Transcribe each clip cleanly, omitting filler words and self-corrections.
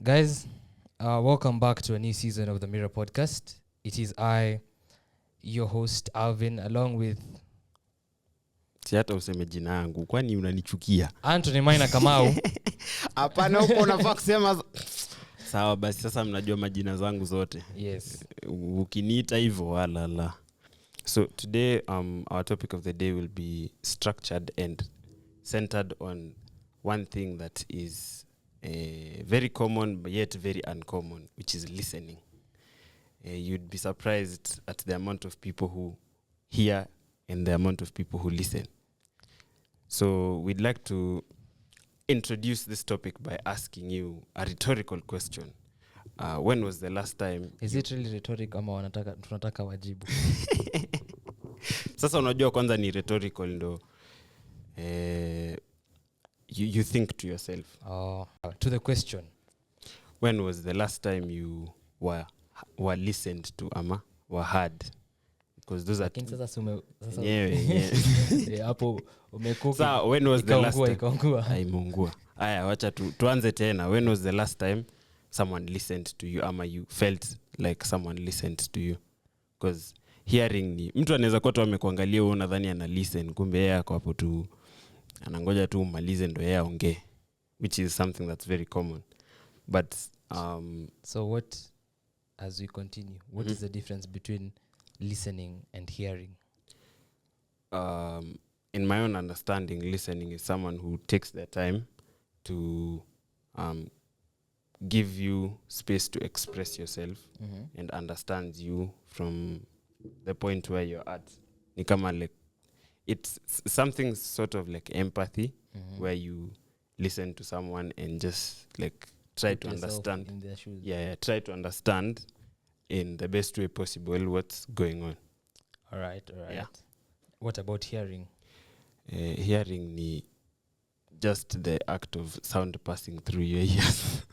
Guys, welcome back to a new season of the Mirror Podcast. It is I, your host Alvin, along with Si hata useme jina yangu kwani unanichukia? Anthony Maina Kamau. Hapana, uko unafaa kusema sawa basi. Sasa mnajua majina zangu zote. Yes. Ukiniita hivyo wala la. So today our topic of the day will be structured and centered on one thing that is very common but yet very uncommon, which is listening. You'd be surprised at the amount of people who hear and the amount of people who listen. So we'd like to introduce this topic by asking you a rhetorical question. When was the last time? Is it really rhetoric ama tunataka wajibu? Sasa unajua kwanza ni rhetorical ndo you think to yourself. To the question. When was the last time you were listened to ama were heard? Because those are hapo umekuka. So when was the last time? Ikaungua. Aimungua. Aya, wacha tuanze tena. When was the last time someone listened to you ama you felt like someone listened to you? Because hearing ni mtu anaweza kuwa tu amekuangalia wewe unadhani ana listen, kumbe yeye ako hapo tu anangoja tu umalize ndo yeye aongee, which is something that's very common. But so what, as we continue, what is the difference between listening and hearing? In my own understanding, listening is someone who takes their time to give you space to express yourself and understands you from the point where you're at. Ni kama like it's something sort of like empathy, where you listen to someone and just like try to understand in their shoes. Try to understand in the best way possible what's going on. All right. Yeah. What about hearing? Hearing ni just the act of sound passing through your ears.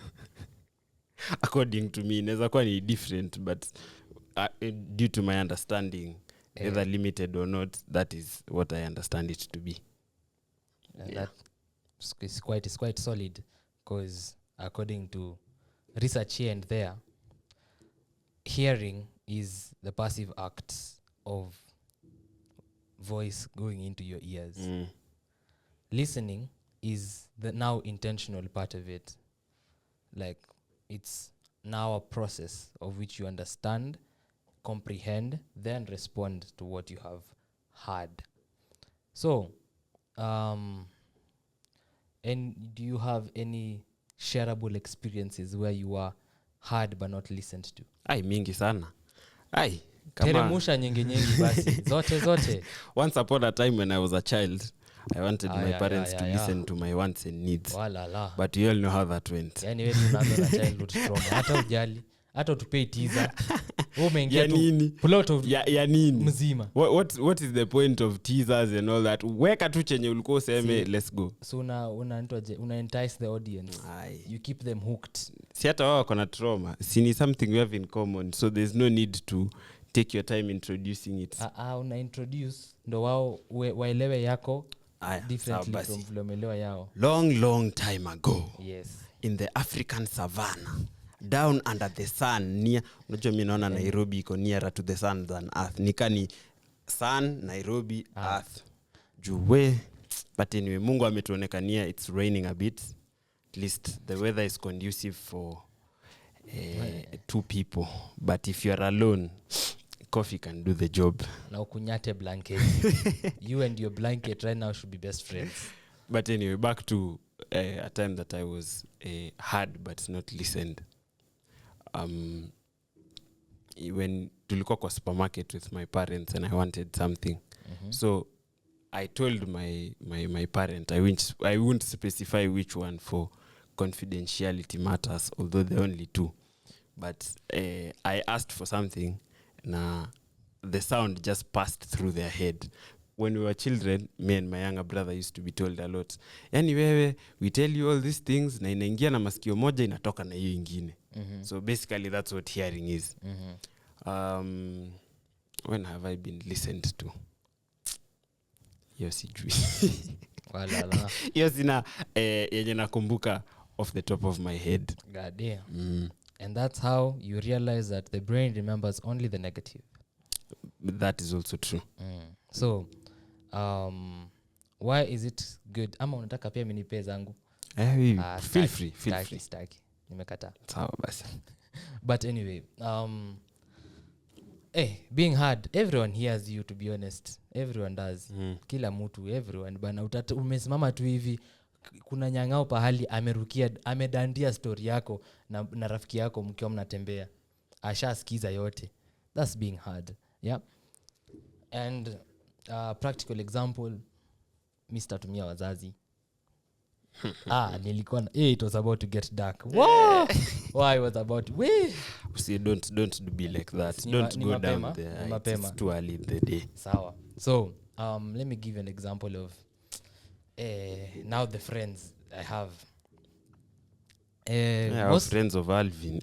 According to me, inaweza kuwa ni different, but due to my understanding, either limited or not, that is what I understand it to be. And that is quite solid, because according to research here and there, hearing is the passive act of voice going into your ears. Listening is the now intentional part of it. Like, it's now a process of which you understand, comprehend, then respond to what you have heard. So, and do you have any shareable experiences where you are heard but not listened to? Mingi sana. Teremusha nyingi basi. Zote. Once upon a time when I was a child, I wanted my parents to listen to my wants and needs. But you all know how that went. Yani wewe unaanza na childhood trauma. Hata ujali. Hata utupei teaser. Umeingia tu plot of ya nini mzima. What is the point of teasers and all that? Weka tu chenye ulikuwa useme let's go. So una entice the audience. You keep them hooked. Si hata wao wako na trauma. Si ni something we have in common. So there's no need to take your time introducing it. Una introduce ndo wao waelewe yako differently from vile umeelewa yao. Long time ago. Yes. In the African savannah, down under the sun, near, unajua mimi naona Nairobi iko nearer to the sun than earth. Nikani sun, Nairobi, earth. Juwe. But anyway, Mungu ametuonekania it's raining a bit. At least the weather is conducive for two people. But if you're alone, coffee can do the job. Na ukunyate blanket. You and your blanket right now should be best friends. But anyway, back to a time that I was heard but not listened. When tulikuwa kwa supermarket with my parents and I wanted something. So I told my parent, I won't specify which one for confidentiality matters, although there are only two. But I asked for something. Na the sound just passed through their head. When we were children, me and my younger brother used to be told a lot, yani wewe, we tell you all these things na inaingia na masikio moja inatoka na hiyo ingine. So basically that's what hearing is. When have I been listened to? Hiyo sijui. Wala. Hiyo sina yenye nakumbuka off the top of my head. God damn. And that's how you realize that the brain remembers only the negative. That is also true. So why is it good? Ama unataka pia minipe zangu? Feel free. Staki. Nimekata. Sawa basi. But anyway, being hard, everyone hears you, to be honest. Everyone does. Kila mtu, everyone. Bana umesimama tu hivi, kuna nyang'ao pahali amerukia, amedandia story yako na rafiki yako mkiwa mnatembea. Ashasikiza yote. That's being hard. Yeah. And practical example, Mr. Tumia wazazi. Nilikuwa it was about to get dark. Wow. Why was about See, don't be like that. Don't go down there. It's too early in the day. Sawa. So let me give you an example of now the friends I have. Most friends of Alvin.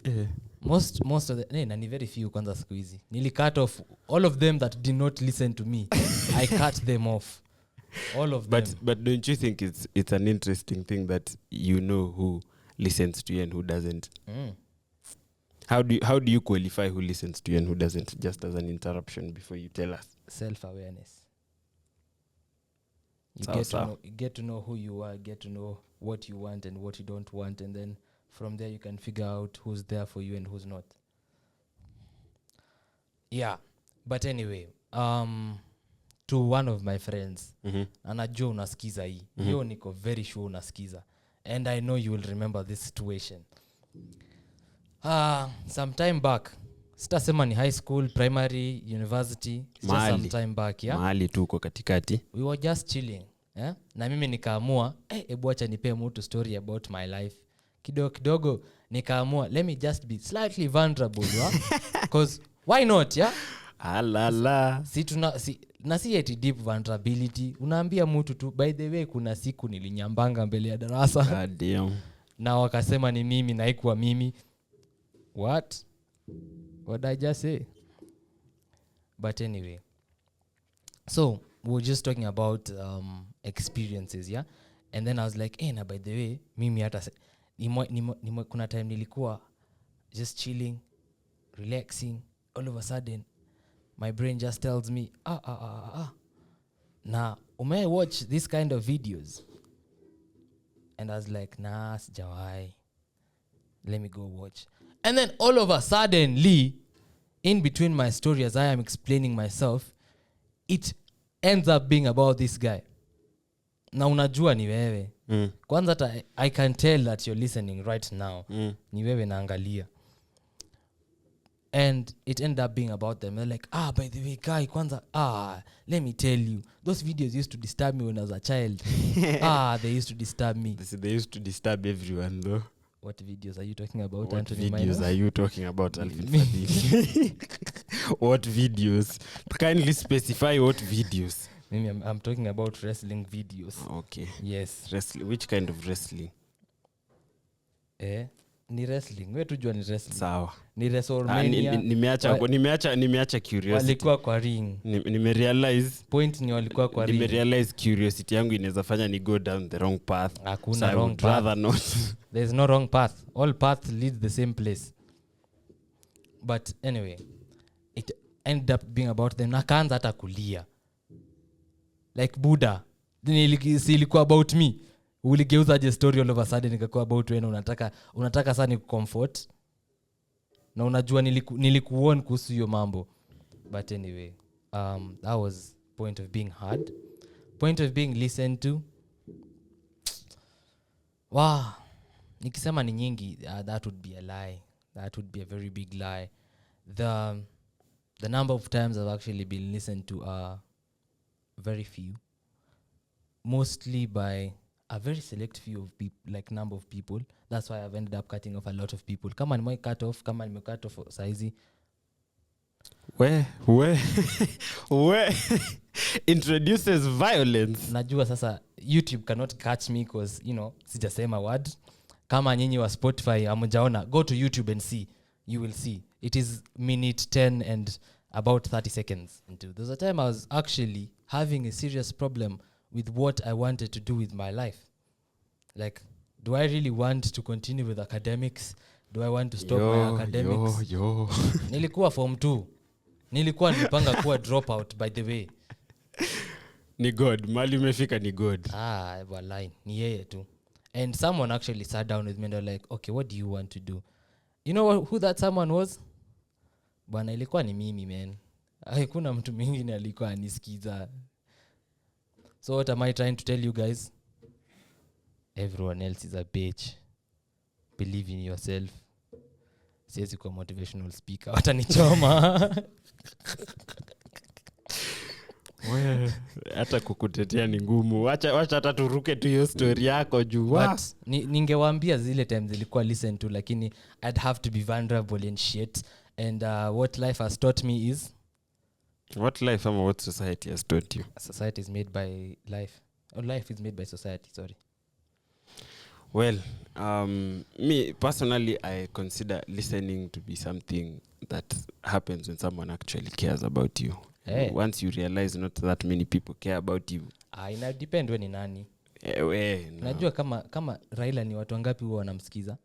Most of the na ni very few kwanza siku hizi. Nili cut off all of them that did not listen to me. I cut them off. All of them. But don't you think it's an interesting thing that you know who listens to you and who doesn't? How do you qualify who listens to you and who doesn't, just as an interruption before you tell us? Self-awareness. You get to know who you are, get to know what you want and what you don't want, and then from there you can figure out who's there for you and who's not. Yeah. But anyway, to one of my friends, anajua unasikiza hii. Yo niko very sure unasikiza. And I know you will remember this situation. Some time back, sitasema ni high school, primary, university, just some time back, yeah. Mahali tu uko katikati. We were just chilling, yeah? Na mimi nikaamua, ebu acha nipe mtu story about my life. Kidogo nikaamua, let me just be slightly vulnerable, because why not, yeah? Alala. Si eti deep vulnerability. Unaambia mtu tu, by the way kuna siku nilinyambanga mbele ya darasa. God damn. Na wakasema ni mimi na haikuwa mimi. What did I just say? But anyway. So, we were just talking about experiences, yeah? And then I was like, na by the way, mimi hata kuna time nilikuwa just chilling, relaxing, all of a sudden my brain just tells me, Now, may I watch this kind of videos? And I was like, nah, sijawai. Let me go watch. And then all of a sudden, in between my story as I am explaining myself, it ends up being about this guy. Na unajua ni wewe. Kwanza I can tell that you're listening right now. Ni wewe naangalia. And it ended up being about them. They're like, by the way, guy, kwanza, let me tell you, those videos used to disturb me when I was a child. They used to disturb me. They used to disturb everyone, though. What videos are you talking about, What Anthony videos Minor? are you talking about, Alvin Fadili? What videos? Kindly specify what videos. Maybe I'm talking about wrestling videos. Okay. Yes. Wrestling. Which kind of wrestling? Ni wrestling. Wewe tujua ni wrestling. Sawa. Ni WrestleMania. Nimeacha curiosity. Walikuwa kwa ring. Nimerealize. Point ni walikuwa kwa ring. Nimerealize curiosity yangu inaweza fanya ni go down the wrong path. Hakuna so wrong path. Rather not. There's no wrong path. All paths lead the same place. But anyway, it ended up being about them. Nakaanza hata kulia. Like Buddha. Ilikuwa about me. Uligeuza je story all of a sudden ikakuwa about wewe, unataka sana comfort. Na unajua nilikuona kuhusu hiyo mambo. But anyway, that was point of being hard. Point of being listened to. Wow. Nikisema ni nyingi, that would be a lie. That would be a very big lie. The number of times I've actually been listened to are very few. Mostly by a very select few of people, like number of people. That's why I've ended up cutting off a lot of people. Kama nimoi cut off saizi. Where introduces violence. Najua sasa YouTube cannot catch me because, sijasema word. Kama nyinyi wa Spotify amujaona, go to YouTube and see. You will see. It is minute 10 and about 30 seconds. There's a time I was actually having a serious problem with what I wanted to do with my life. Like, do I really want to continue with academics? Do I want to stop my academics? Nilikuwa form 2. Nilikuwa nimepanga kuwa dropout, by the way. Ni God, mali umefika ni God. Wallahi, ni yeye tu. And someone actually sat down with me and they're like, okay, what do you want to do? You know who that someone was? Bwana, ilikuwa ni mimi, man. Hakuna mtu mwingine alikuwa anisikiza. So what am I trying to tell you guys? Everyone else is a bitch. Believe in yourself. Siwezi kuwa motivational speaker. Watanichoma. Hata kukutetea ni ngumu. Wacha hata turuke tu hiyo story yako juu. But ningewaambia zile times zilikuwa listen to, lakini I'd have to be vulnerable and shit. And what life has taught me is... What life or what society has taught you? Society is made by life. Or life is made by society, sorry. Well, me personally, I consider listening to be something that happens when someone actually cares about you. Hey. Once you realize not that many people care about you. Ina depend we ni nani. No. Najua kama Raila ni watu wangapi huwa wanamsikiza?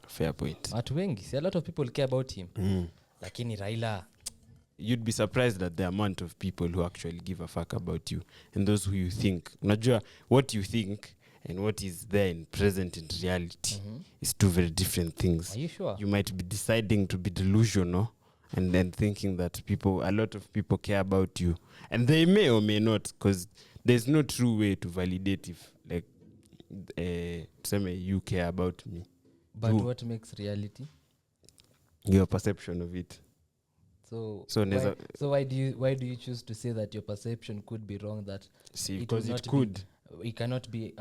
Fair point. Watu wengi. See, a lot of people care about him. Lakini Raila... You'd be surprised at the amount of people who actually give a fuck about you. And those who you think. Unajua, what you think and what is there and present in reality is two very different things. Are you sure? You might be deciding to be delusional and then thinking that a lot of people care about you. And they may or may not, because there's no true way to validate if, like, you care about me. But what makes reality? Your perception of it. So why do you choose to say that your perception could be wrong? That because it could. It cannot be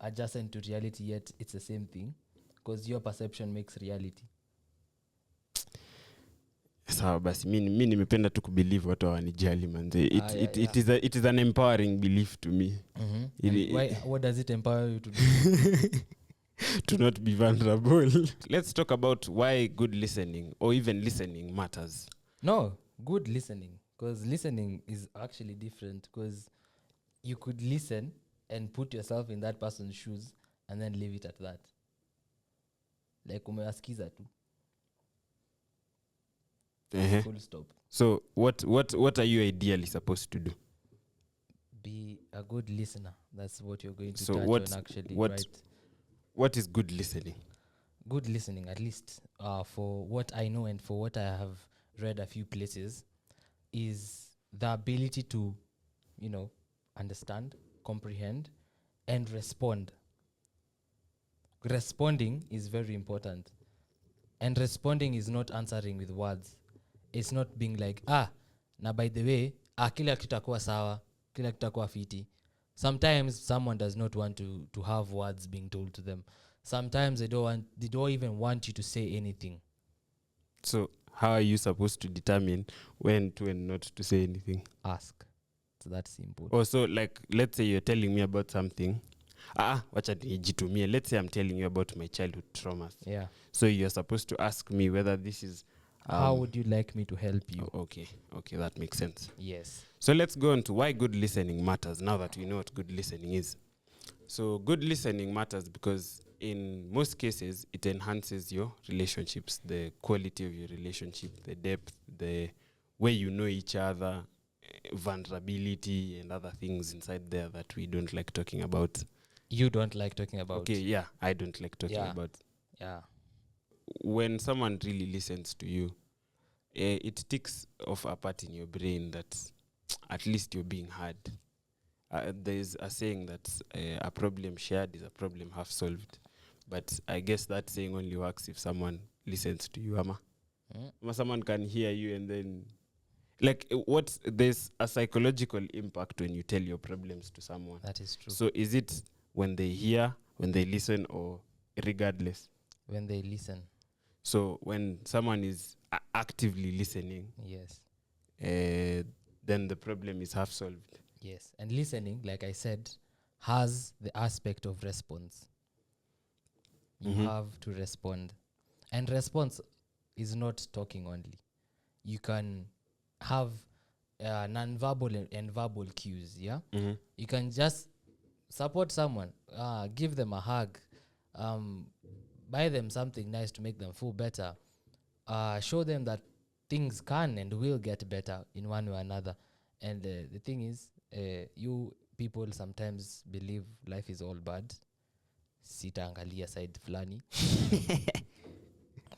adjacent to reality, yet it's the same thing, because your perception makes reality. Sawa basi mimi nimependa tu kubelieve watu hawanijali manze. It is an empowering belief to me. What does it empower you to do? To not be vulnerable. Let's talk about why good listening or even listening matters. No, good listening, because listening is actually different, because you could listen and put yourself in that person's shoes and then leave it at that. Like umewasikiza tu. Full stop. So what are you ideally supposed to do? Be a good listener. That's what you're going to touch on actually. What is good listening? Good listening, at least for what I know and for what I have read a few places, is the ability to, understand, comprehend, and respond. Responding is very important. And responding is not answering with words. It's not being like, na by the way, kila kitakuwa sawa, kila kitakuwa fiti. Sometimes someone does not want to have words being told to them. Sometimes they don't even want you to say anything. So how are you supposed to determine when to and not to say anything? Ask. So that's simple. Also, like, let's say you're telling me about something. Wacha nijitumie. Let's say I'm telling you about my childhood traumas. Yeah. So you're supposed to ask me whether this is... how would you like me to help you? Okay, that makes sense. Yes. So let's go on to why good listening matters now that we know what good listening is. So good listening matters because in most cases, it enhances your relationships, the quality of your relationship, the depth, the way you know each other, vulnerability, and other things inside there that we don't like talking about. You don't like talking about? Okay, yeah, I don't like talking about. Yeah. When someone really listens to you, it ticks off a part in your brain that at least you're being heard. There's a saying that a problem shared is a problem half solved. But I guess that saying only works if someone listens to you, Ama. Someone can hear you and then... Like, there's a psychological impact when you tell your problems to someone. That is true. So is it when they hear, when they listen, or regardless? When they listen. So when someone is actively listening... Yes. Then the problem is half solved. Yes. And listening, like I said, has the aspect of response. You have to respond. And response is not talking only. You can have non-verbal and verbal cues, yeah? You can just support someone, give them a hug, buy them something nice to make them feel better. Show them that things can and will get better in one way or another. And the thing is, you people sometimes believe life is all bad. Sitaangalia side flani.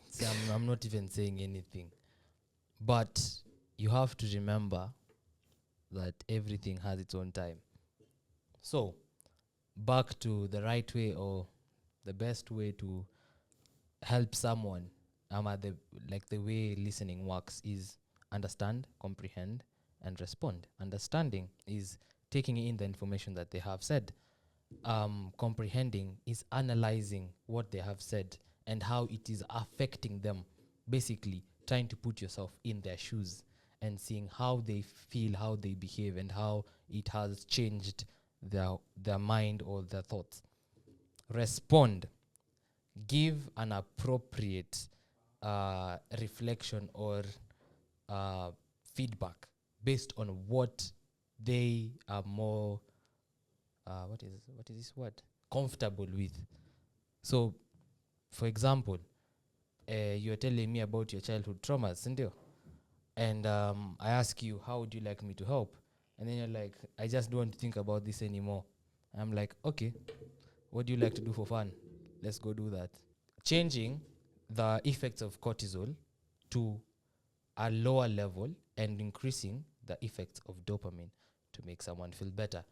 See, I'm not even saying anything. But you have to remember that everything has its own time. So, back to the right way or the best way to help someone, the way listening works is understand, comprehend, and respond. Understanding is taking in the information that they have said. Comprehending is analyzing what they have said and how it is affecting them. Basically, trying to put yourself in their shoes and seeing how they feel, how they behave, and how it has changed their mind or their thoughts. Respond. Give an appropriate reflection or feedback based on what they are more what is this word, comfortable with. So, for example, you're telling me about your childhood traumas, Cindy, and I ask you, how would you like me to help? And then you're like, I just don't think about this anymore. I'm like, okay, what do you like to do for fun? Let's go do that. Changing the effects of cortisol to a lower level and increasing the effects of dopamine to make someone feel better.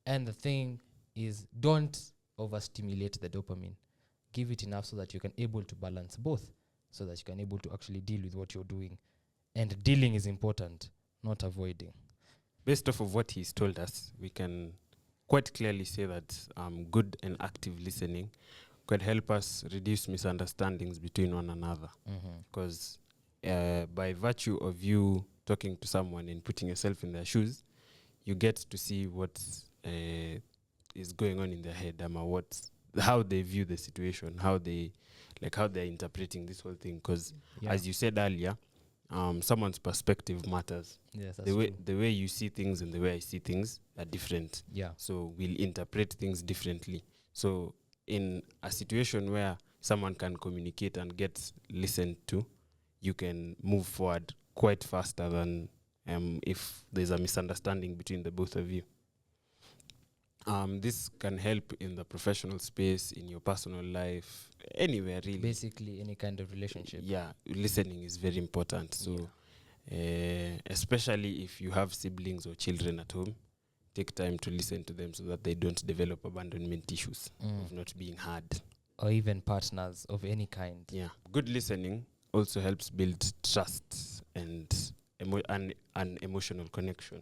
And the thing is, don't overstimulate the dopamine. Give it enough so that you can able to balance both, so that you can able to actually deal with what you're doing. And dealing is important, not avoiding. Based off of what he's told us, we can quite clearly say that good and active listening could help us reduce misunderstandings between one another. Because by virtue of you talking to someone and putting yourself in their shoes, you get to see what is going on in their head, how they view the situation, how they're interpreting this whole thing. Because as you said earlier, someone's perspective matters. Yes, that's true. The way you see things and the way I see things are different. Yeah. So we'll interpret things differently. So in a situation where someone can communicate and get listened to, you can move forward quite faster than if there's a misunderstanding between the both of you. This can help in the professional space, in your personal life, anywhere really. Basically, any kind of relationship. Yeah, listening is very important. So, especially if you have siblings or children at home, take time to listen to them so that they don't develop abandonment issues of not being heard. Or even partners of any kind. Yeah. Good listening also helps build trust and an emotional connection.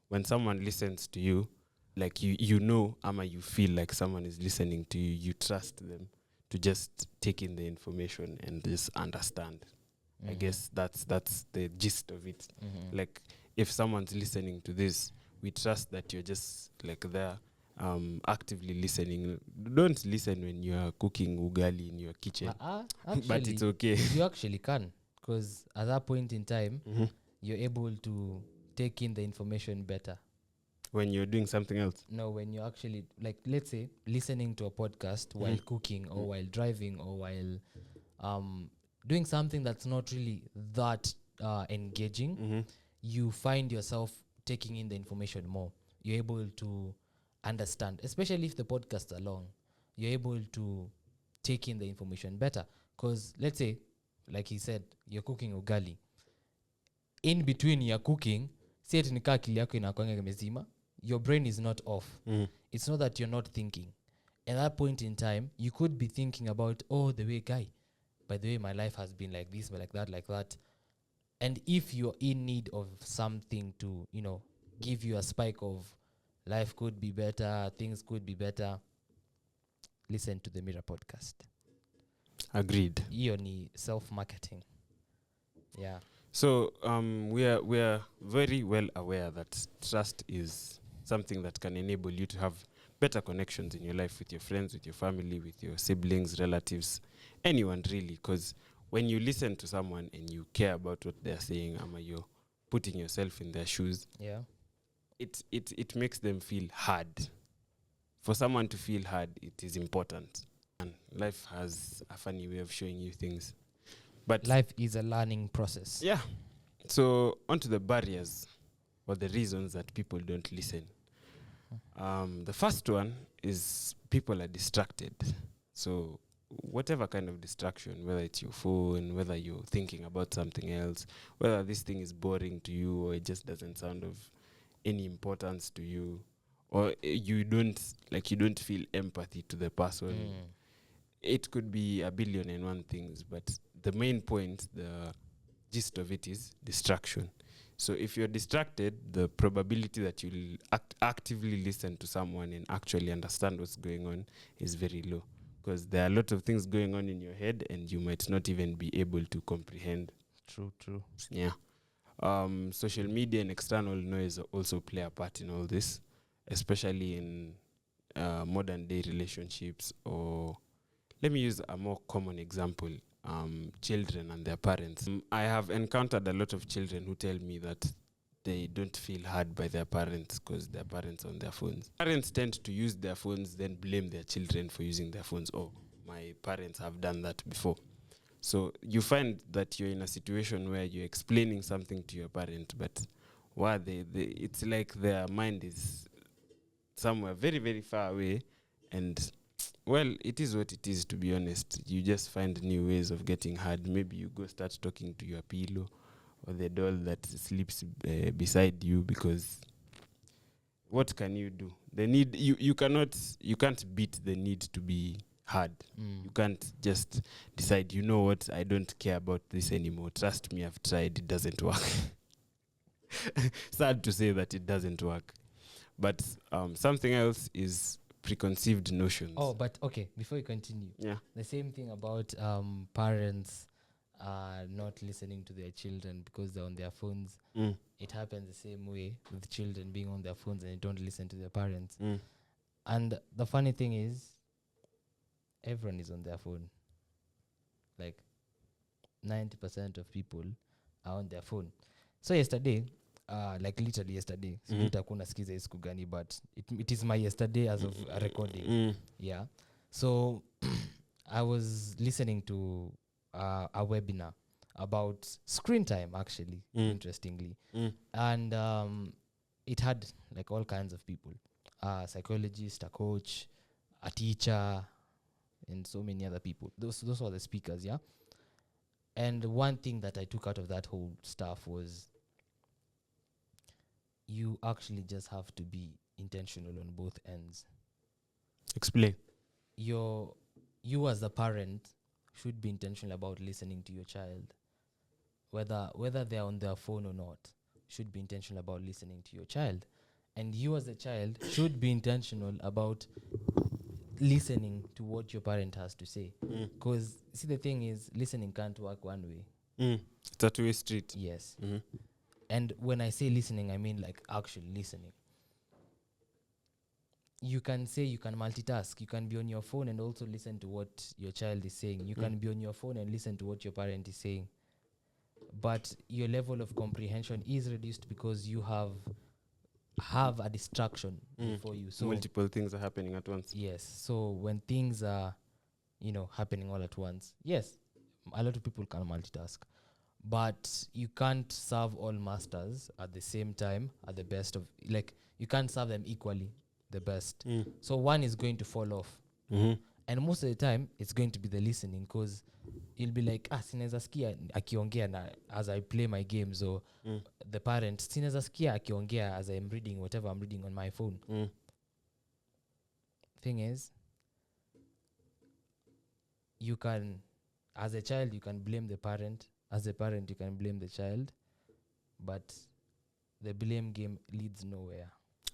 When someone listens to you, like you know, you feel like someone is listening to you, you trust them to just take in the information and just understand. I guess that's the gist of it. Like, if someone's listening to this, we trust that you're just like there, actively listening. Don't listen when you are cooking ugali in your kitchen, but it's okay. You actually can, because at that point in time, you're able to take in the information better. When you're doing something else? No, when you're actually, like, let's say, listening to a podcast while cooking or while driving or while doing something that's not really that engaging, you find yourself taking in the information more. You're able to understand, especially if the podcasts are long, you're able to take in the information better. Because let's say, like he said, you're cooking ugali. In between your cooking, say nika akili yako inakuanga mezima, your brain is not off. It's not that you're not thinking. At that point in time, you could be thinking about, the way guy, by the way, my life has been like this, like that. And if you're in need of something to, give you a spike of life could be better, things could be better, listen to the Mirror podcast. Agreed. Hiyo ni self-marketing. Yeah. So we are very well aware that trust is something that can enable you to have better connections in your life with your friends, with your family, with your siblings, relatives, anyone really. Because when you listen to someone and you care about what they're saying, you're putting yourself in their shoes, it makes them feel heard. For someone to feel heard, it is important. And life has a funny way of showing you things. But Life is a learning process. yeah. So onto the barriers or the reasons that people don't listen. The first one is people are distracted. So whatever kind of distraction, whether it's your phone, whether you're thinking about something else, whether this thing is boring to you or it just doesn't sound of any importance to you, or you don't feel empathy to the person. It could be a billion and one things, but the main point, the gist of it is distraction. So if you're distracted, the probability that you'll actively listen to someone and actually understand what's going on is very low, because there are a lot of things going on in your head and you might not even be able to comprehend. True. Yeah. Social media and external noise also play a part in all this, especially in modern day relationships. Or let me use a more common example, children and their parents. I have encountered a lot of children who tell me that they don't feel heard by their parents because their parents are on their phones. Parents tend to use their phones, then blame their children for using their phones. Oh, my parents have done that before. So you find that you're in a situation where you're explaining something to your parent, but it's like their mind is somewhere very, very far away. And well, it is what it is, to be honest. You just find new ways of getting heard. Maybe you go start talking to your pillow or the doll that sleeps beside you, because what can you do? The need, you can't beat the need to be heard. You can't just decide, you know what, I don't care about this anymore. Trust me, I've tried, it doesn't work. Sad to say that it doesn't work. But something else is preconceived notions. Oh, but okay, before you continue, Yeah. the same thing about parents not listening to their children because they're on their phones. It happens the same way with children being on their phones and they don't listen to their parents. And the funny thing is, everyone is on their phone. Like 90% of people are on their phone. So yesterday, like literally yesterday, hakuna skiza hii siku gani, but it is my yesterday as of recording. Yeah. So I was listening to a webinar about screen time, actually, interestingly. And it had like all kinds of people, a psychologist, a coach, a teacher, and so many other people. Those were the speakers, yeah? And one thing that I took out of that whole stuff was you actually just have to be intentional on both ends. Explain. You as a parent should be intentional about listening to your child. Whether they're on their phone or not, should be intentional about listening to your child. And you as a child should be intentional about listening to what your parent has to say. Because, see, the thing is, listening can't work one way. It's a two-way street. Yes. And when I say listening, I mean like actually listening. You can say you can multitask. You can be on your phone and also listen to what your child is saying. You can be on your phone and listen to what your parent is saying. But your level of comprehension is reduced because you have a distraction before you. So multiple things are happening at once. yes. So when things are, happening all at once, yes, a lot of people can multitask. But you can't serve all masters at the same time, at the best of, like, you can't serve them equally, the best. So one is going to fall off. And most of the time, it's going to be the listening, because you'll be like, sinaweza sikia akiongea na as I play my games, or the parent, sinaweza sikia akiongea as I'm reading whatever I'm reading on my phone. Thing is, you can, as a child, you can blame the parent. As a parent, you can blame the child. But the blame game leads nowhere.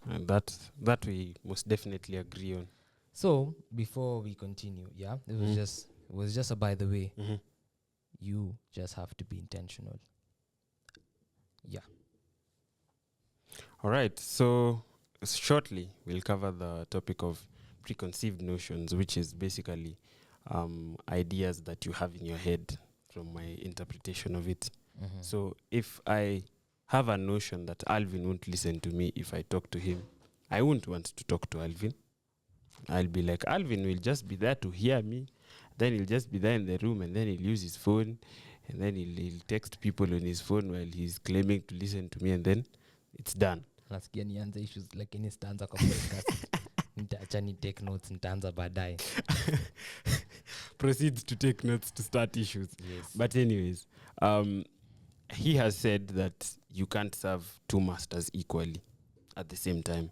And that we most definitely agree on. So before we continue, yeah, it was just a by the way. You just have to be intentional. Yeah. All right. So shortly, we'll cover the topic of preconceived notions, which is basically ideas that you have in your head from my interpretation of it. So if I have a notion that Alvin won't listen to me if I talk to him, I won't want to talk to Alvin. I'll be like, Alvin will just be there to hear me. Then he'll just be there in the room, and then he'll use his phone, and then he'll text people on his phone while he's claiming to listen to me, and then it's done. Nasikia nianze issues lakini sitaanza kwa podcast. Nitaacha ni take notes, nitaanza baadaye. Proceeds to take notes to start issues. Yes. But anyways, he has said that you can't serve two masters equally at the same time.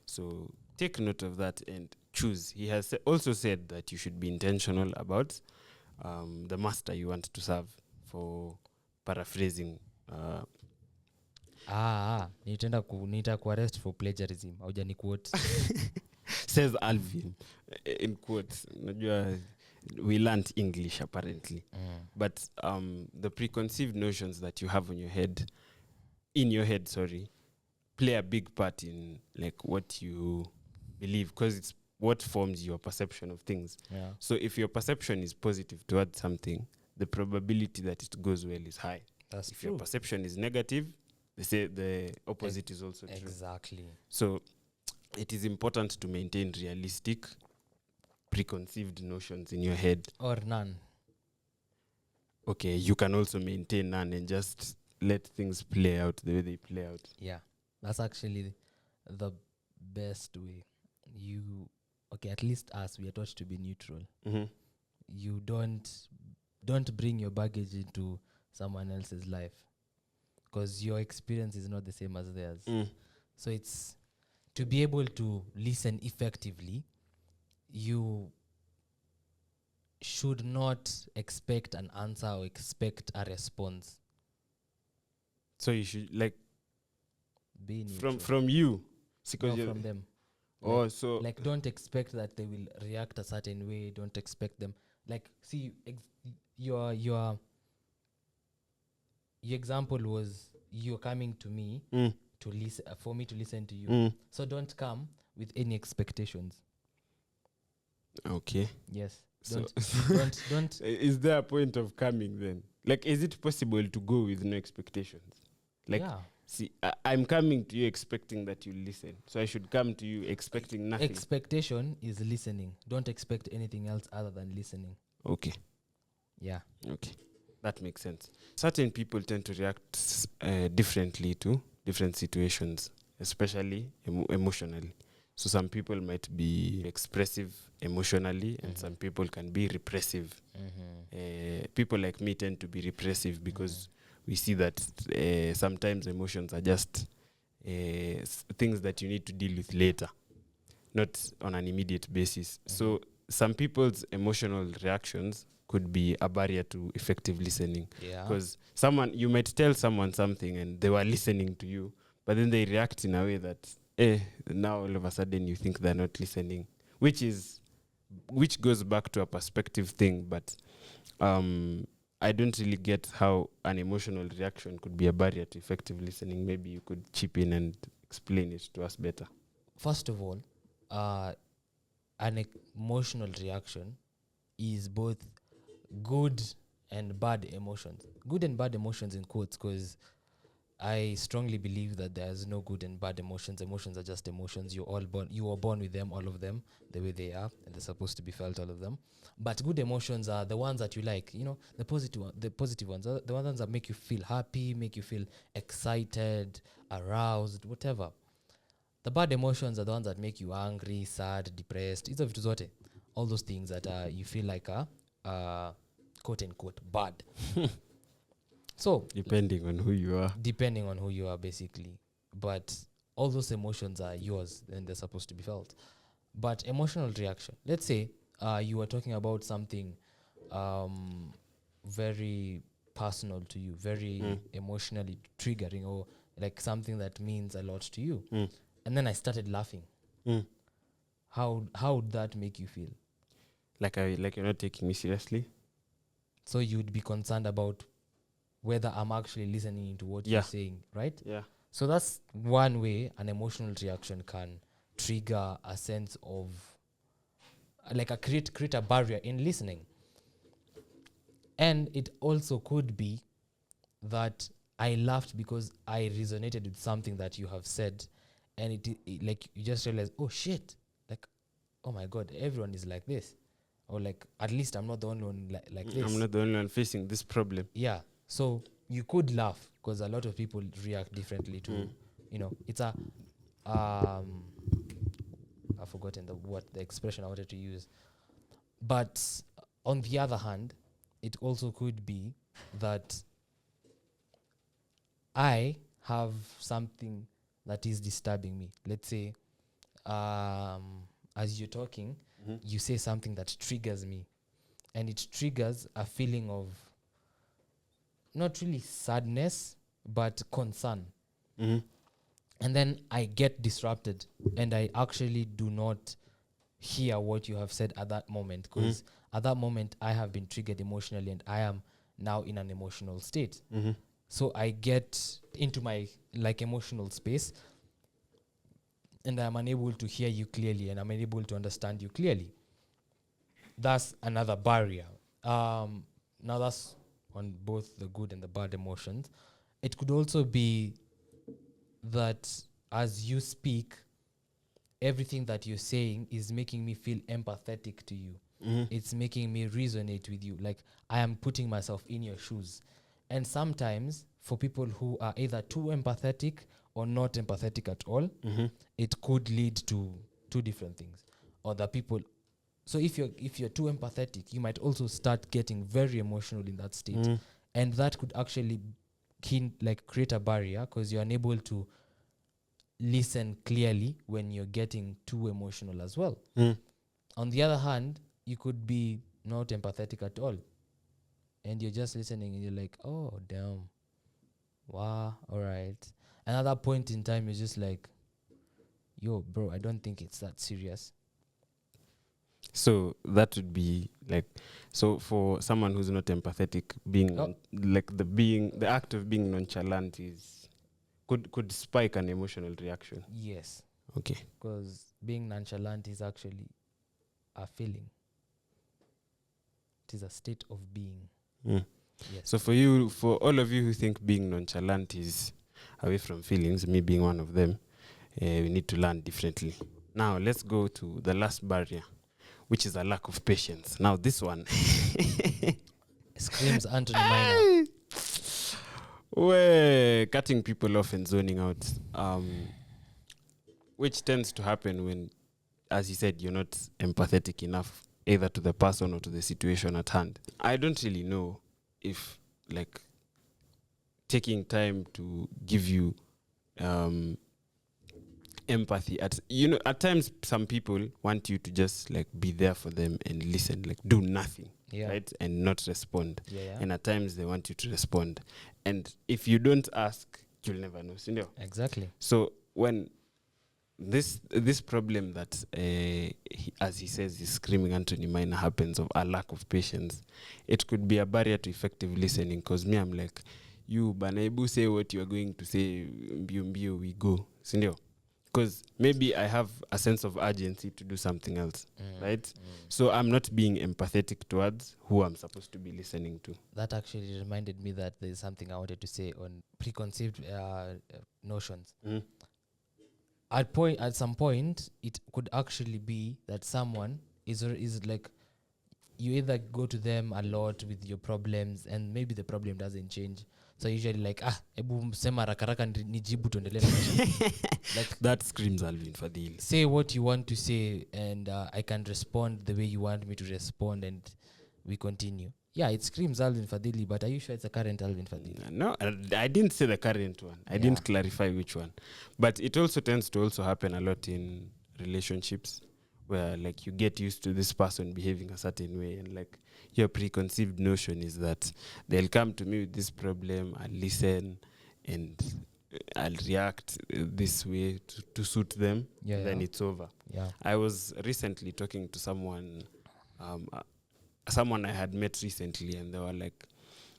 So take note of that and choose. He has also said that you should be intentional about the master you want to serve, for paraphrasing. Nita kuarrest for plagiarism. Auja ni quote. Says Alvin, in quotes. We learned English apparently. But the preconceived notions that you have in your head, play a big part in like what you believe, because it's what forms your perception of things. Yeah. So if your perception is positive towards something, the probability that it goes well is high. That's if true. your perception is negative, they say the opposite is also true. Exactly. So it is important to maintain realistic preconceived notions in your head. Or none. Okay, you can also maintain none and just let things play out the way they play out. Yeah. That's actually the best way. At least us, we are taught to be neutral. Mm-hmm. You don't bring your baggage into someone else's life, because your experience is not the same as theirs. So it's to be able to listen effectively, you should not expect an answer or expect a response. So you should Be neutral. from you, Not from them. Oh, so Like, don't expect that they will react a certain way. Don't expect them. Like, see, your example was you're coming to me to listen, for me to listen to you. So don't come with any expectations. Okay. Yes. So Don't. Is there a point of coming then? Like, is it possible to go with no expectations? Like, Yeah. see, I'm coming to you expecting that you listen. So I should come to you expecting nothing. Expectation is listening. Don't expect anything else other than listening. Okay. Yeah. Okay. That makes sense. Certain people tend to react differently to different situations, especially emotionally. So some people might be expressive emotionally, and some people can be repressive. People like me tend to be repressive because we see that sometimes emotions are just things that you need to deal with later, not on an immediate basis. So some people's emotional reactions could be a barrier to effective listening. Yeah. Because you might tell someone something and they were listening to you, but then they react in a way that now all of a sudden you think they're not listening, which goes back to a perspective thing. But I don't really get how an emotional reaction could be a barrier to effective listening. Maybe you could chip in and explain it to us better. First of all, an emotional reaction is both good and bad emotions. Good and bad emotions in quotes, because I strongly believe that there's no good and bad emotions. Emotions are just emotions. You were born with them, all of them, the way they are, and they're supposed to be felt, all of them. But good emotions are the ones that you like. The positive ones are the ones that make you feel happy, make you feel excited, aroused, whatever. The bad emotions are the ones that make you angry, sad, depressed. Hizo vitu zote. All those things that you feel like are quote unquote bad. So Depending on who you are, basically. But all those emotions are yours and they're supposed to be felt. But emotional reaction, let's say you were talking about something very personal to you, very emotionally triggering, or like something that means a lot to you. And then I started laughing. How would that make you feel? Like you're not taking me seriously? So you'd be concerned about whether I'm actually listening to what you're saying, right? Yeah. So that's one way an emotional reaction can trigger a sense of create a barrier in listening. And it also could be that I laughed because I resonated with something that you have said, and it like you just realize, oh shit, like oh my God, everyone is like this. Or like, at least I'm not the only one like this. I'm not the only one facing this problem. Yeah. So you could laugh because a lot of people react differently to, it's a, I've forgotten the expression I wanted to use. But on the other hand, it also could be that I have something that is disturbing me. Let's say, as you're talking, you say something that triggers me, and it triggers a feeling of not really sadness, but concern. And then I get disrupted, and I actually do not hear what you have said at that moment, because at that moment I have been triggered emotionally, and I am now in an emotional state. So I get into my emotional space, and I'm unable to hear you clearly, and I'm unable to understand you clearly. That's another barrier. Now that's on both the good and the bad emotions. It could also be that as you speak, everything that you're saying is making me feel empathetic to you. It's making me resonate with you. Like, I am putting myself in your shoes. And sometimes for people who are either too empathetic or not empathetic at all, it could lead to two different things. Or the people. So if you're too empathetic, you might also start getting very emotional in that state. And that could actually create a barrier, because you're unable to listen clearly when you're getting too emotional as well. On the other hand, you could be not empathetic at all, and you're just listening, and you're like, oh damn, wow, all right. And at that point in time, you're just like, yo bro, I don't think it's that serious. So that would be like, so for someone who's not empathetic, being the act of being nonchalant is could spike an emotional reaction. Yes. Okay. Because being nonchalant is actually a feeling. It is a state of being. Yes. So for all of you who think being nonchalant is away from feelings, me being one of them, we need to learn differently. Now let's go to the last barrier, which is a lack of patience. Now this one screams Anthony Minor. We're cutting people off and zoning out, which tends to happen when, as you said, you're not empathetic enough either to the person or to the situation at hand. I don't really know if taking time to give you empathy at times some people want you to just be there for them and listen, do nothing, right, and not respond. And at times they want you to respond, and if you don't ask, you'll never know. Exactly. So when this problem that as he says is screaming Anthony Minor happens, of a lack of patience, it could be a barrier to effective listening, because me, I'm like, you Banaibu, say what you are going to say, mbio we go, sindio. Because maybe I have a sense of urgency to do something else, right? So I'm not being empathetic towards who I'm supposed to be listening to. That actually reminded me that there's something I wanted to say on preconceived notions. At some point, it could actually be that someone is like, you either go to them a lot with your problems, and maybe the problem doesn't change. So usually ebu sema rakaraka nijibu tuendelee na maisha. That screams Alvin Fadhili. Say what you want to say, and I can respond the way you want me to respond, and we continue. Yeah, it screams Alvin Fadhili, but are you sure it's a current Alvin Fadhili? No, I didn't say the current one. I didn't clarify which one. But it also tends to also happen a lot in relationships, where you get used to this person behaving a certain way, and your preconceived notion is that they'll come to me with this problem, I'll listen, and I'll react this way to suit them, then it's over. I was recently talking to someone I had met recently, and they were like,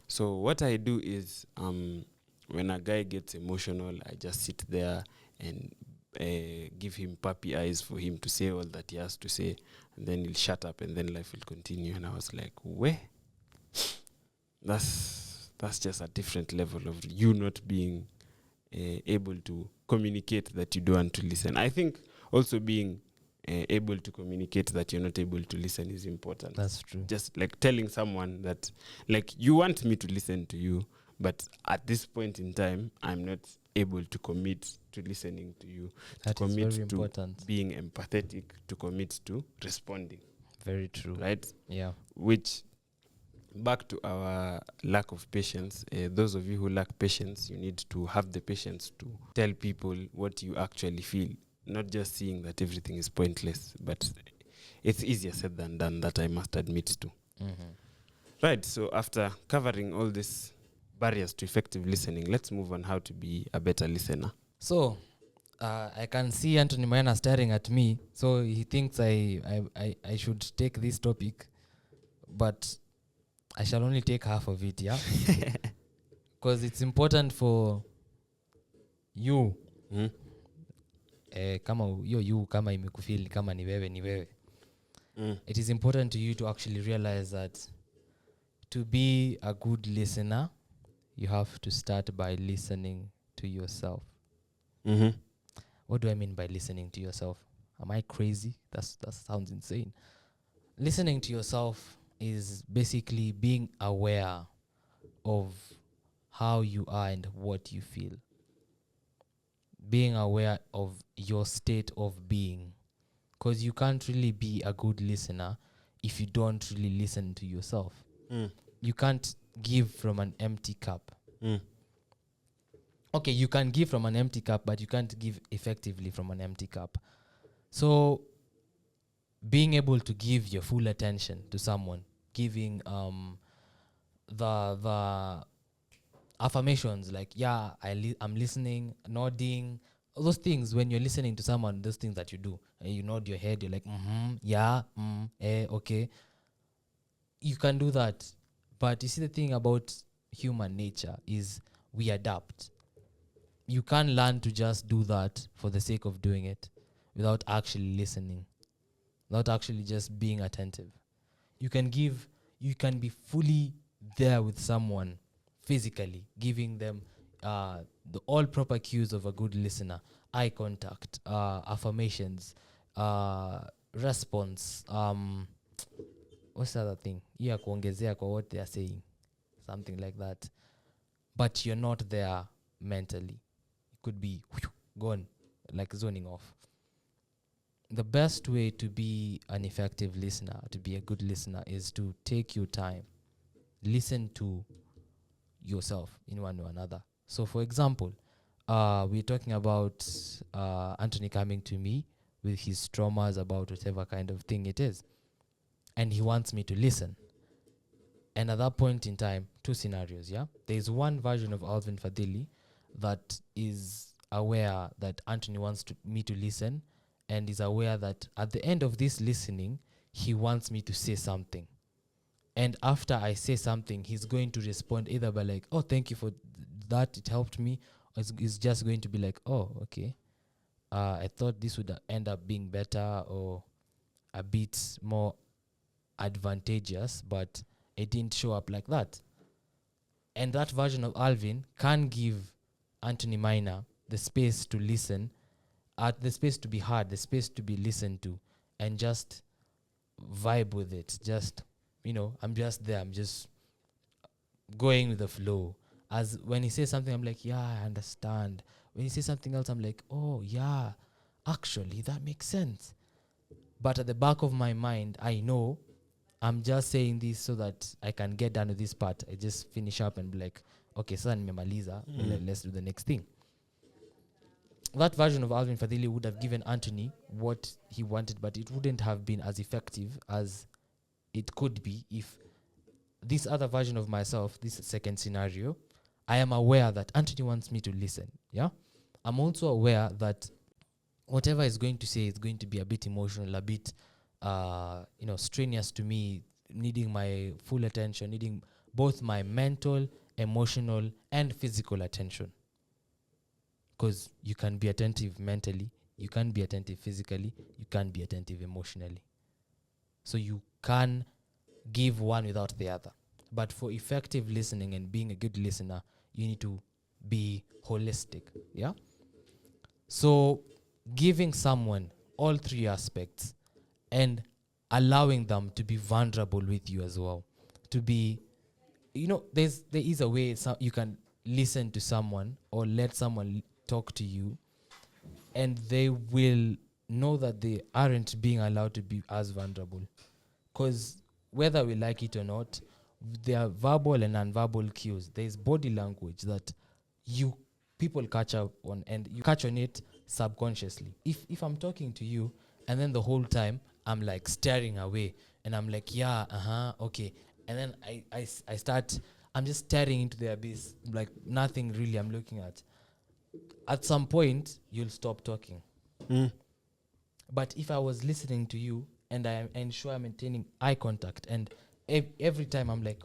so what I do is when a guy gets emotional, I just sit there and give him puppy eyes for him to say all that he has to say, and then he'll shut up, and then life will continue. And I was like, where? That's just a different level of you not being able to communicate that you don't want to listen. I think also being able to communicate that you're not able to listen is important. That's true. Just like telling someone that, like, you want me to listen to you, but at this point in time, I'm not able to commit to listening to you, That to is commit very to important. being empathetic, to commit to responding, Very true. right? Yeah. Which, back to our lack of patience, those of you who lack patience, you need to have the patience to tell people what you actually feel, not just seeing that everything is pointless, but it's easier said than done, that I must admit to. Mm-hmm. Right, so after covering all these barriers to effective listening, let's move on how to be a better listener. So, I can see Anthony Maina staring at me, so he thinks I should take this topic, but I shall only take half of it, yeah? Because it's important for you, kama you kama imekufeel kama ni wewe. It is important to you to actually realize that to be a good listener, you have to start by listening to yourself. What do I mean by listening to yourself? Am I crazy? That sounds insane. Listening to yourself is basically being aware of how you are and what you feel. Being aware of your state of being. Because you can't really be a good listener if you don't really listen to yourself. You can't give from an empty cup. Okay, you can give from an empty cup, but you can't give effectively from an empty cup. So, being able to give your full attention to someone, giving the affirmations like, yeah, I'm listening, nodding, all those things. When you're listening to someone, those things that you do, you nod your head, you're like, yeah, okay. You can do that. But you see, the thing about human nature is we adapt. You can't learn to just do that for the sake of doing it without actually listening, without actually just being attentive. You can be fully there with someone physically, giving them the all proper cues of a good listener: eye contact, affirmations, response, what's the other thing? Yeah, kuongezea kwa what they are saying, something like that. But you're not there mentally. You could be gone, like zoning off. The best way to be an effective listener, to be a good listener, is to take your time. Listen to yourself in one or another. So, for example, we're talking about Anthony coming to me with his traumas about whatever kind of thing it is. And he wants me to listen. And at that point in time, two scenarios, yeah? There's one version of Alvin Fadili that is aware that Anthony wants me to listen, and is aware that at the end of this listening, he wants me to say something. And after I say something, he's going to respond either by like, oh, thank you for that, it helped me. Or it's just going to be like, oh, okay. I thought this would end up being better or a bit more advantageous, but it didn't show up like that. And that version of Alvin can give Anthony Minor the space to listen, the space to be heard, the space to be listened to, and just vibe with it. Just, I'm just there. I'm just going with the flow. As when he says something, I'm like, yeah, I understand. When he says something else, I'm like, oh, yeah, actually, that makes sense. But at the back of my mind, I know I'm just saying this so that I can get done with this part. I just finish up and be like, okay, sasa nimemaliza, let's do the next thing. That version of Alvin Fadhili would have given Anthony what he wanted, but it wouldn't have been as effective as it could be if this other version of myself, this second scenario, I am aware that Anthony wants me to listen. Yeah, I'm also aware that whatever he's going to say is going to be a bit emotional, a bit strenuous to me, needing my full attention, needing both my mental, emotional, and physical attention. Because you can be attentive mentally, you can be attentive physically, you can be attentive emotionally. So you can give one without the other. But for effective listening and being a good listener, you need to be holistic. Yeah? So giving someone all three aspects, and allowing them to be vulnerable with you as well. To be, there is a way you can listen to someone or let someone talk to you, and they will know that they aren't being allowed to be as vulnerable. Because whether we like it or not, there are verbal and nonverbal cues. There's body language that people catch up on, and you catch on it subconsciously. If I'm talking to you and then the whole time I'm like staring away and I'm like, yeah, okay, and then I'm just staring into the abyss, like nothing really I'm looking at some point you'll stop talking. But if I was listening to you and I ensure I'm maintaining eye contact, and every time I'm like,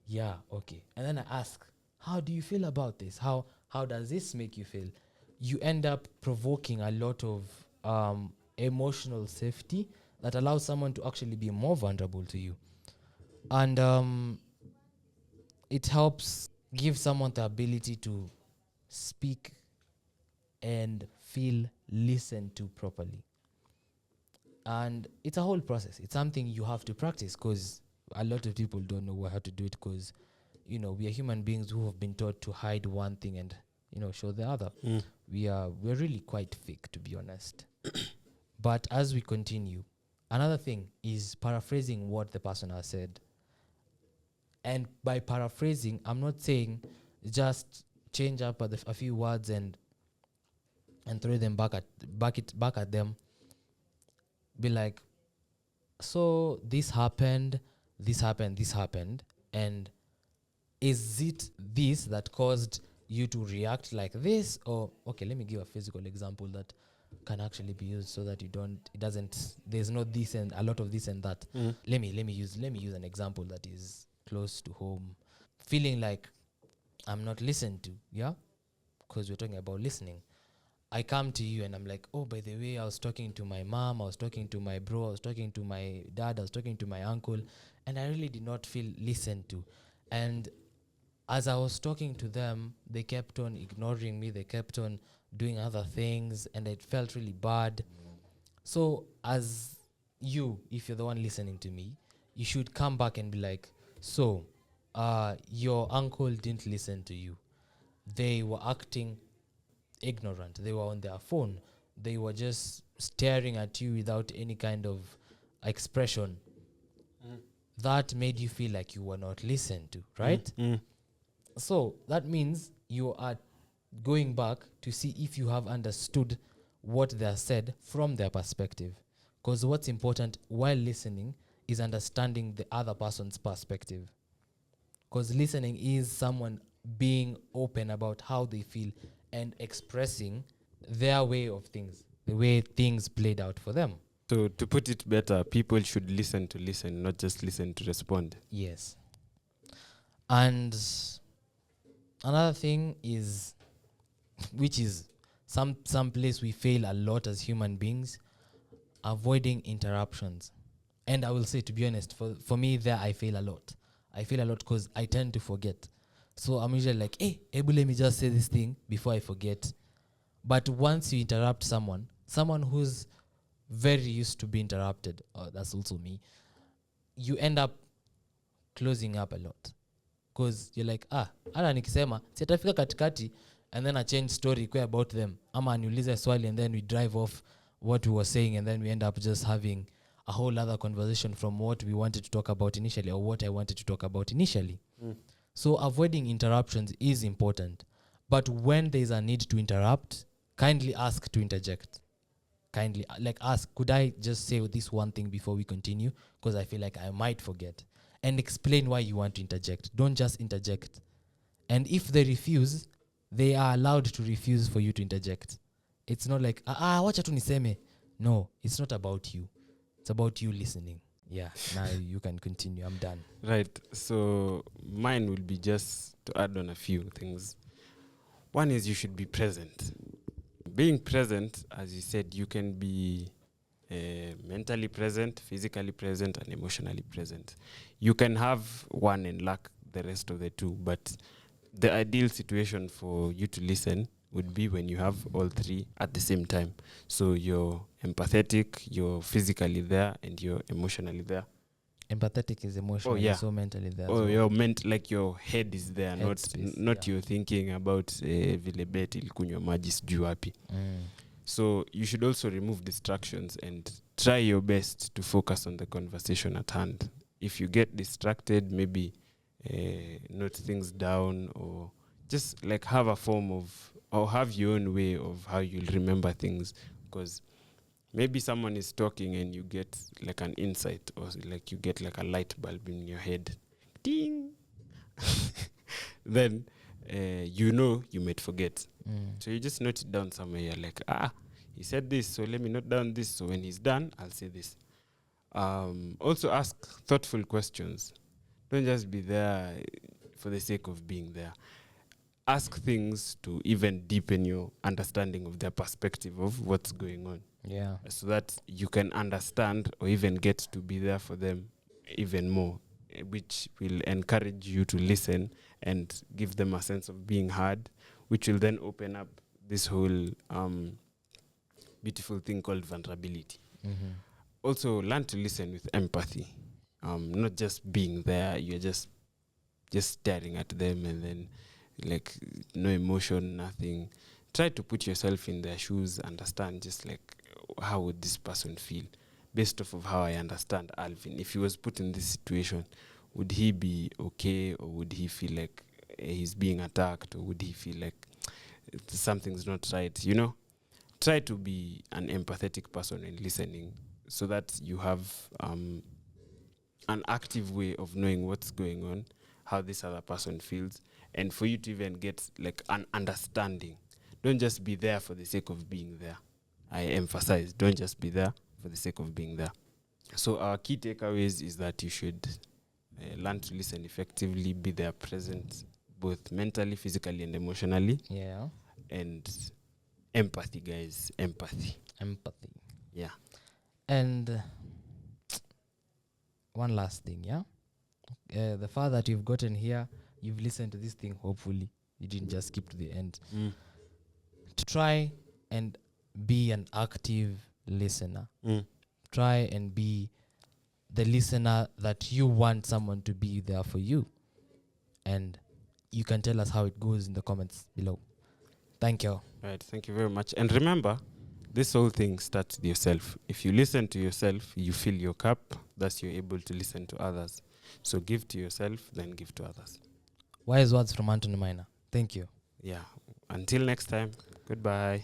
yeah, okay, and then I ask, how do you feel about this? How does this make you feel? You end up provoking a lot of emotional safety that allows someone to actually be more vulnerable to you. And it helps give someone the ability to speak and feel listened to properly. And it's a whole process. It's something you have to practice, because a lot of people don't know how to do it, because we are human beings who have been taught to hide one thing and show the other. We're really quite fake, to be honest. But as we continue, another thing is paraphrasing what the person has said. And by paraphrasing, I'm not saying just change up a few words and throw them back at them. Be like, so this happened, and is it this that caused you to react like this? Or okay, let me give a physical example that can actually be used so that there's no this and a lot of this and that. Let me use an example that is close to home. Feeling like I'm not listened to, yeah? Because we're talking about listening. I come to you and I'm like, oh, by the way, I was talking to my mom, I was talking to my bro, I was talking to my dad, I was talking to my uncle, and I really did not feel listened to. And as I was talking to them, they kept on ignoring me, they kept on doing other things, and it felt really bad. So as you, if you're the one listening to me, you should come back and be like, so your uncle didn't listen to you. They were acting ignorant. They were on their phone. They were just staring at you without any kind of expression. That made you feel like you were not listened to, right? So that means you are going back to see if you have understood what they have said from their perspective. Because what's important while listening is understanding the other person's perspective. Because listening is someone being open about how they feel and expressing their way of things, the way things played out for them. So to put it better, people should listen to listen, not just listen to respond. Yes. And another thing is, which is some place we fail a lot as human beings, avoiding interruptions. And I will say, to be honest, for me there I fail a lot. I fail a lot because I tend to forget. So I'm usually like, hey, let me just say this thing before I forget. But once you interrupt someone who's very used to be interrupted, that's also me, you end up closing up a lot. Because you're like, hata nikisema, sitafika katikati, and then I change story kwa about them. Ama aniulize swali, and then we drive off what we were saying, and then we end up just having a whole other conversation from what we wanted to talk about initially, or what I wanted to talk about initially. So avoiding interruptions is important. But when there's a need to interrupt, kindly ask to interject. Kindly ask, could I just say this one thing before we continue? Because I feel like I might forget. And explain why you want to interject. Don't just interject. And if they refuse, they are allowed to refuse for you to interject. It's not like, wacha tu niseme. No, it's not about you. It's about you listening. Yeah, now you can continue. I'm done. Right. So mine will be just to add on a few things. One is you should be present. Being present, as you said, you can be mentally present, physically present, and emotionally present. You can have one and lack the rest of the two, but the ideal situation for you to listen would be when you have all three at the same time. So you're empathetic, you're physically there, and you're emotionally there. Empathetic is emotional, yeah. so mentally there. Oh, you're meant like your head is there, Headspace, not yeah. you're thinking about vile bet ilikunywa maji sijui wapi. So you should also remove distractions and try your best to focus on the conversation at hand. If you get distracted, maybe note things down, or just like have a form of, or have your own way of how you'll remember things. Because maybe someone is talking and you get like an insight, or like you get like a light bulb in your head. Ding! Then you might forget. So you just note it down somewhere. You're like, he said this, so let me note down this. So when he's done, I'll say this. Also ask thoughtful questions. Don't just be there for the sake of being there. Ask things to even deepen your understanding of their perspective of what's going on. Yeah. So that you can understand or even get to be there for them even more, which will encourage you to listen and give them a sense of being heard, which will then open up this whole beautiful thing called vulnerability. Also, learn to listen with empathy, not just being there. You're just staring at them and then like no emotion, nothing. Try to put yourself in their shoes, understand just like how would this person feel based off of how I understand Alvin. If he was put in this situation, would he be okay, or would he feel like he's being attacked, or would he feel like something's not right? You know, try to be an empathetic person in listening, so that you have an active way of knowing what's going on, how this other person feels, and for you to even get like an understanding. Don't just be there for the sake of being there. I emphasize, don't just be there for the sake of being there. So our key takeaways is that you should learn to listen effectively, be there present, both mentally, physically, and emotionally. Yeah. And empathy, guys. Empathy. Yeah. And one last thing, yeah? The fact that you've gotten here, you've listened to this thing, hopefully. You didn't just skip to the end. To try and be an active listener. Try and be the listener that you want someone to be there for you. And you can tell us how it goes in the comments below. Thank you. Right, thank you very much. And remember, this whole thing starts with yourself. If you listen to yourself, you fill your cup, thus you're able to listen to others. So give to yourself, then give to others. Wise words from Anthony Minor. Thank you. Yeah. Until next time, goodbye.